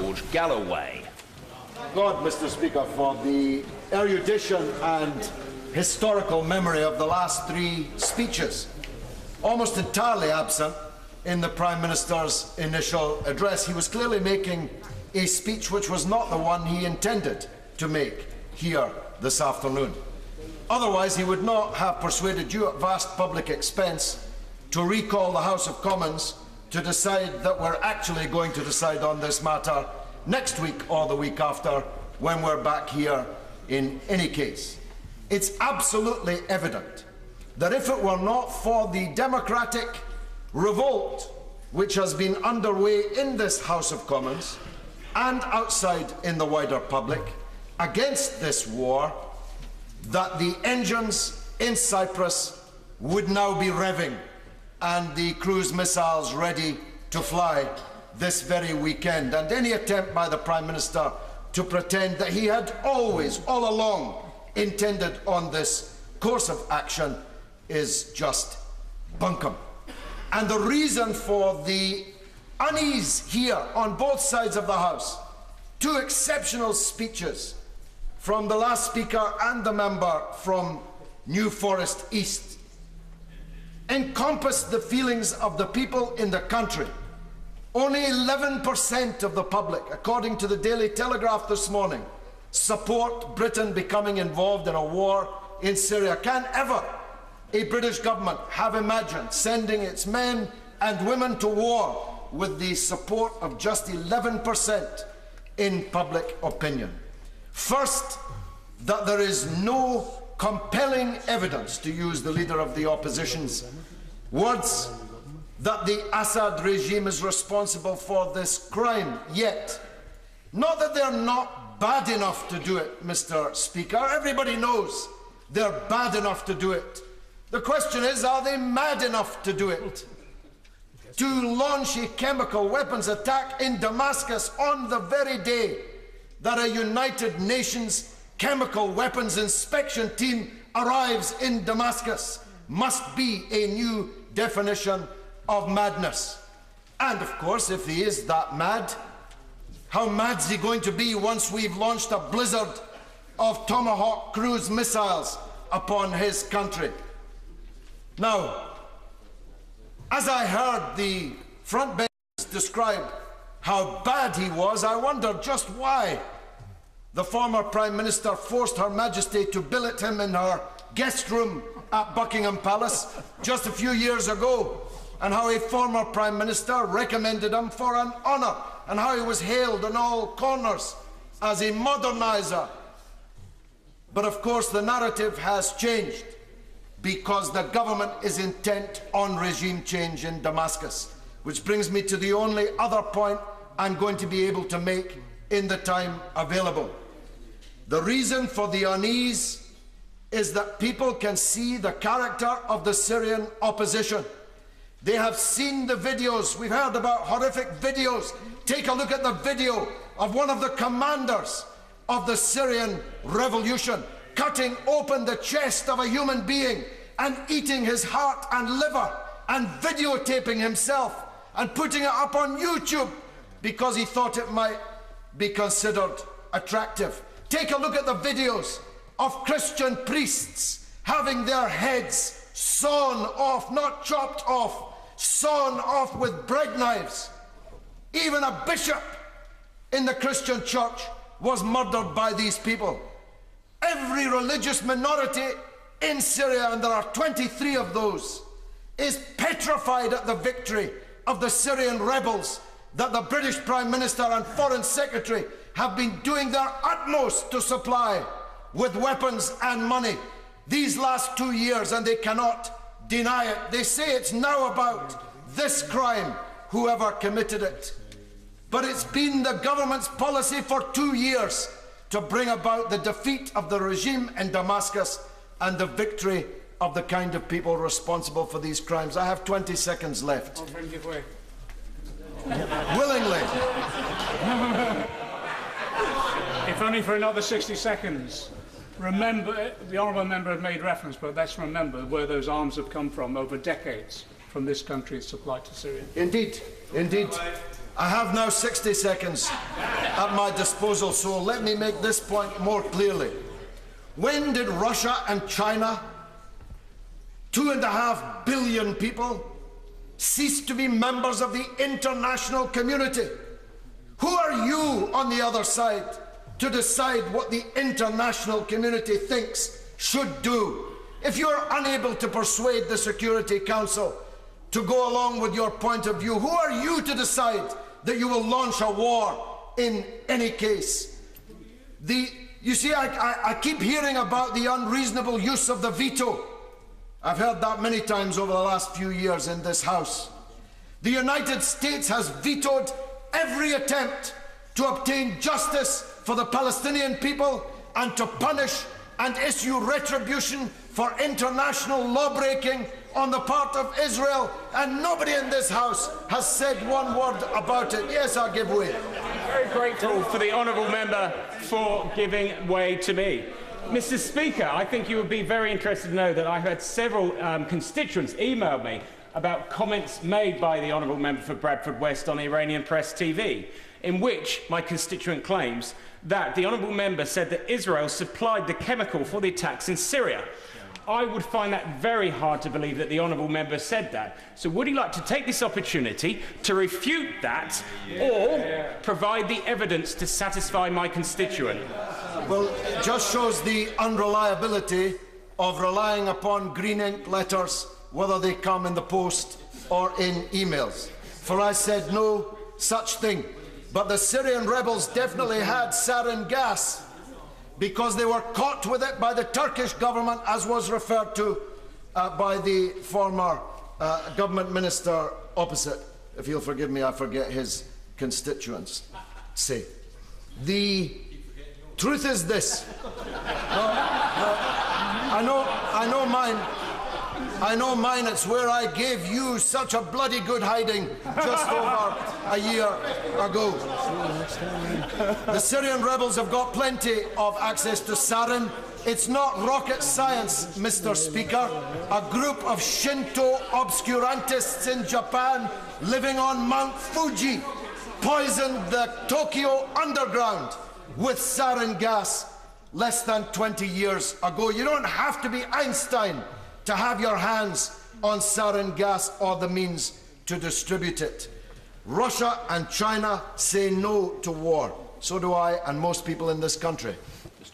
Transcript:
George Galloway. God, Mr. Speaker, for the erudition and historical memory of the last three speeches, almost entirely absent in the Prime Minister's initial address. He was clearly making a speech which was not the one he intended to make here this afternoon. Otherwise, he would not have persuaded you at vast public expense to recall the House of Commons to decide that we're actually going to decide on this matter next week or the week after, when we're back here in any case. It's absolutely evident that if it were not for the democratic revolt which has been underway in this House of Commons and outside in the wider public against this war, that the engines in Cyprus would now be revving and the cruise missiles ready to fly this very weekend. And any attempt by the Prime Minister to pretend that he had always, all along, intended on this course of action is just bunkum. And the reason for the unease here on both sides of the House, two exceptional speeches from the last speaker and the member from New Forest East, encompass the feelings of the people in the country. Only 11% of the public, according to the Daily Telegraph this morning, support Britain becoming involved in a war in Syria. Can ever a British government have imagined sending its men and women to war with the support of just 11% in public opinion? First, that there is no compelling evidence, to use the leader of the opposition's words, that the Assad regime is responsible for this crime yet. Not that they're not bad enough to do it, Mr. Speaker. Everybody knows they're bad enough to do it. The question is, are they mad enough to do it? To launch a chemical weapons attack in Damascus on the very day that a United Nations chemical weapons inspection team arrives in Damascus must be a new definition of madness. And of course, if he is that mad, how mad's he going to be once we've launched a blizzard of Tomahawk cruise missiles upon his country? Now, as I heard the front benches describe how bad he was, I wondered just why the former Prime Minister forced Her Majesty to billet him in her guest room at Buckingham Palace just a few years ago, and how a former Prime Minister recommended him for an honour, and how he was hailed in all corners as a moderniser. But of course the narrative has changed, because the government is intent on regime change in Damascus. Which brings me to the only other point I'm going to be able to make in the time available. The reason for the unease is that people can see the character of the Syrian opposition. They have seen the videos. We've heard about horrific videos. Take a look at the video of one of the commanders of the Syrian revolution cutting open the chest of a human being and eating his heart and liver and videotaping himself and putting it up on YouTube because he thought it might be considered attractive. Take a look at the videos of Christian priests having their heads sawn off, not chopped off, sawn off with bread knives. Even a bishop in the Christian church was murdered by these people. Every religious minority in Syria, and there are 23 of those, is petrified at the victory of the Syrian rebels that the British Prime Minister and Foreign Secretary have been doing their utmost to supply with weapons and money these last 2 years, and they cannot deny it. They say it's now about this crime, whoever committed it. But it's been the government's policy for 2 years to bring about the defeat of the regime in Damascus and the victory of the kind of people responsible for these crimes. I have 20 seconds left. I'll bring you away. Willingly. If only for another 60 seconds. Remember, the honourable member had made reference, but let's remember where those arms have come from over decades from this country supplied to Syria. Indeed, indeed. I have now 60 seconds. at my disposal, so let me make this point more clearly. When did Russia and China, 2.5 billion people, cease to be members of the international community? Who are you on the other side to decide what the international community thinks should do? If you're unable to persuade the Security Council to go along with your point of view, who are you to decide that you will launch a war in any case? You see, I keep hearing about the unreasonable use of the veto. I've heard that many times over the last few years in this House. The United States has vetoed every attempt to obtain justice for the Palestinian people and to punish and issue retribution for international law-breaking on the part of Israel, and nobody in this House has said one word about it. Yes, I'll give way. Very grateful for the honourable member for giving way to me. Mr. Speaker, I think you would be very interested to know that I had several constituents email me about comments made by the honourable member for Bradford West on Iranian Press TV, in which my constituent claims that the honourable member said that Israel supplied the chemical for the attacks in Syria. I would find that very hard to believe that the honourable member said that. So would he like to take this opportunity to refute that or provide the evidence to satisfy my constituent? Well, it just shows the unreliability of relying upon green ink letters, whether they come in the post or in emails. For I said no such thing. But the Syrian rebels definitely had sarin gas, because they were caught with it by the Turkish government, as was referred to by the former government minister opposite. If you'll forgive me, I forget his constituents. Say. The truth is this. I know mine, it's where I gave you such a bloody good hiding just over a year ago. The Syrian rebels have got plenty of access to sarin. It's not rocket science, Mr. Speaker. A group of Shinto obscurantists in Japan living on Mount Fuji poisoned the Tokyo underground with sarin gas less than 20 years ago. You don't have to be Einstein to have your hands on sarin gas or the means to distribute it. Russia and China say no to war. So do I and most people in this country.